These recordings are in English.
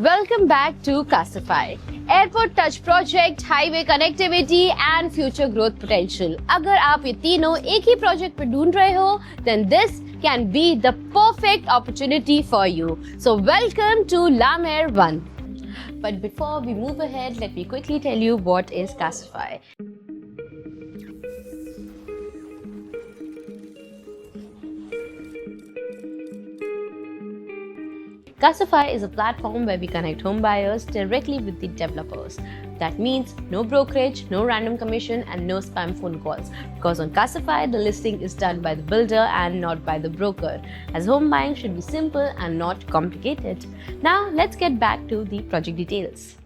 Welcome back to Casify. Airport Touch Project, Highway Connectivity and Future Growth Potential. अगर आप ये तीनों एक ही प्रोजेक्ट पे ढूंढ रहे हो, then this can be the perfect opportunity for you. So welcome to La Mer 1. But before we move ahead, let me quickly tell you what is Casify. Casify is a platform where we connect home buyers directly with the developers. That means no brokerage, no random commission and no spam phone calls. Because on Casify, the listing is done by the builder and not by the broker. As home buying should be simple and not complicated. Now let's get back to the project details.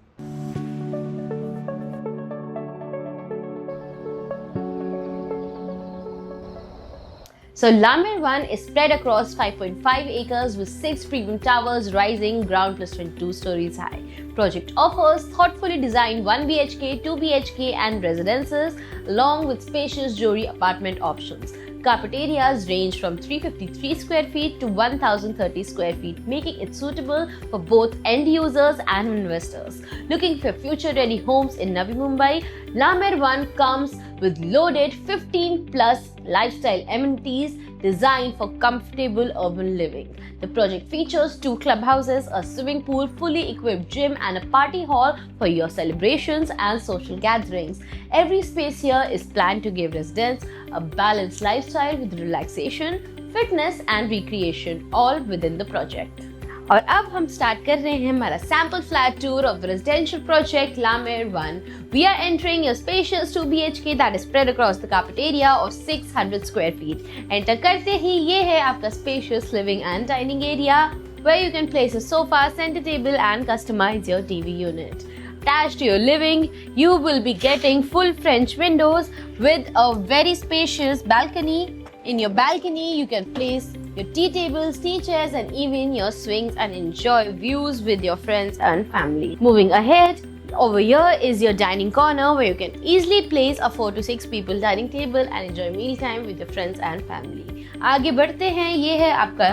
So La Mer 1 is spread across 5.5 acres with 6 premium towers rising ground plus 22 stories high. Project offers thoughtfully designed 1 BHK, 2 BHK and residences along with spacious Jory apartment options. Carpet areas range from 353 square feet to 1030 square feet, making it suitable for both end users and investors. Looking for future-ready homes in Navi Mumbai, La Mer 1 comes with loaded 15 plus lifestyle amenities designed for comfortable urban living. The project features 2 clubhouses, a swimming pool, fully equipped gym and a party hall for your celebrations and social gatherings. Every space here is planned to give residents a balanced lifestyle with relaxation, fitness and recreation all within the project. और अब हम start कर रहे हैं हमारा sample flat tour of the residential project La Mer 1. We are entering a spacious 2 BHK that is spread across the carpet area of 600 square feet. Enter करते ही ये है आपका spacious living and dining area where you can place a sofa, center table and customize your TV unit. Attached to your living, you will be getting full French windows with a very spacious balcony. In your balcony, you can place your tea tables, tea chairs and even your swings and enjoy views with your friends and family. Moving ahead, over here is your dining corner where you can easily place a 4 to 6 people dining table and enjoy meal time with your friends and family. आगे बढ़ते हैं, ये है आपका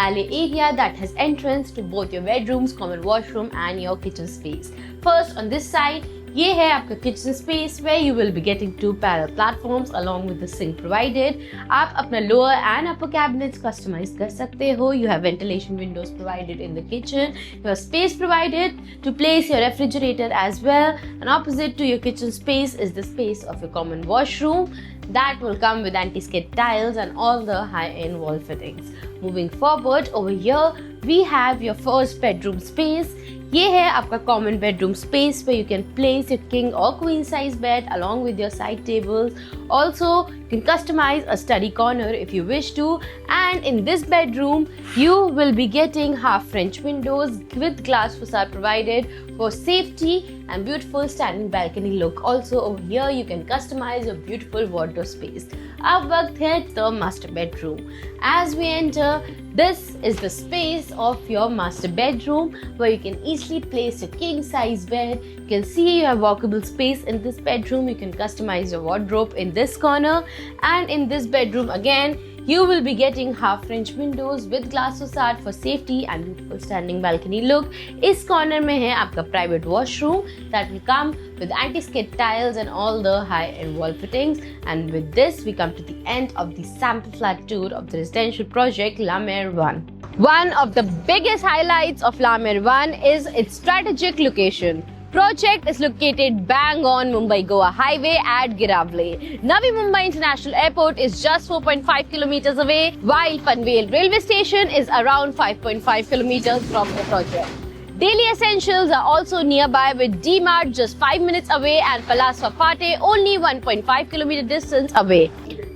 alley area that has entrance to both your bedrooms, common washroom and your kitchen space. First on this side, ये है आपका kitchen space where you will be getting 2 parallel platforms along with the sink provided. आप अपना lower and upper cabinets customize कर सकते हो. You have ventilation windows provided in the kitchen. You have space provided to place your refrigerator as well. And opposite to your kitchen space is the space of your common washroom that will come with anti-skid tiles and all the high-end wall fittings. Moving forward, over here we have your first bedroom space. ये है आपका common bedroom space where you can place your king or queen size bed along with your side tables. Also, you can customize a study corner if you wish to. And in this bedroom, you will be getting half French windows with glass facade provided for safety and beautiful standing balcony look. Also over here, you can customize your beautiful wardrobe space. अब वक्त है the master bedroom. As we enter, this is the space of your master bedroom where you can easily place your king size bed. You can see you have walkable space in this bedroom. You can customize your wardrobe in this corner, and in this bedroom again you will be getting half French windows with glass facade for safety and beautiful standing balcony look. इस corner में है आपका private washroom that will come with anti-skid tiles and all the high-end wall fittings. And with this, we come to the end of the sample flat tour of the residential project La Mer 1. One of the biggest highlights of La Mer 1 is its strategic location. Project is located bang on Mumbai-Goa highway at Giravle. Navi Mumbai International Airport is just 4.5 kilometers away, while Panvel railway station is around 5.5 kilometers from the project. Daily essentials are also nearby with D-Mart just 5 minutes away and Palaswa Pate only 1.5 kilometer distance away.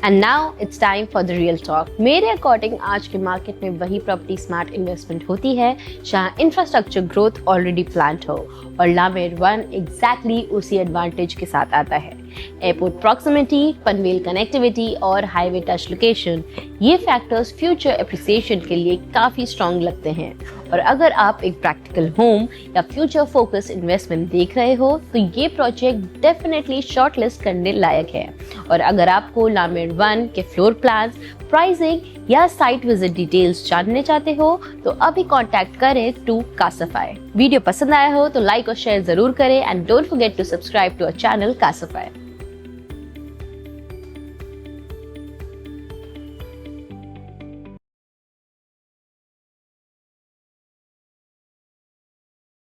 And now it's time for the real talk. मेरे according आज के market में वही property smart investment होती है जहाँ infrastructure growth already planned हो, और La Mer 1 एग्जैक्टली उसी एडवांटेज के साथ आता है. एयरपोर्ट प्रॉक्सिमिटी, पनवेल कनेक्टिविटी और हाईवे टच लोकेशन, ये फैक्टर्स फ्यूचर एप्रिसिएशन के लिए काफ़ी स्ट्रॉन्ग लगते हैं. और अगर आप एक प्रैक्टिकल होम या फ्यूचर फोकस इन्वेस्टमेंट देख रहे हो तो ये प्रोजेक्ट डेफिनेटली शॉर्टलिस्ट करने लायक है. और अगर आपको La Mer 1 के फ्लोर प्लान्स, प्राइसिंग या साइट विजिट डिटेल्स जानने चाहते हो तो अभी कांटेक्ट करें टू कासाफाई। वीडियो पसंद आया हो तो लाइक और शेयर जरूर करें and don't forget to subscribe to our channel कासाफाई।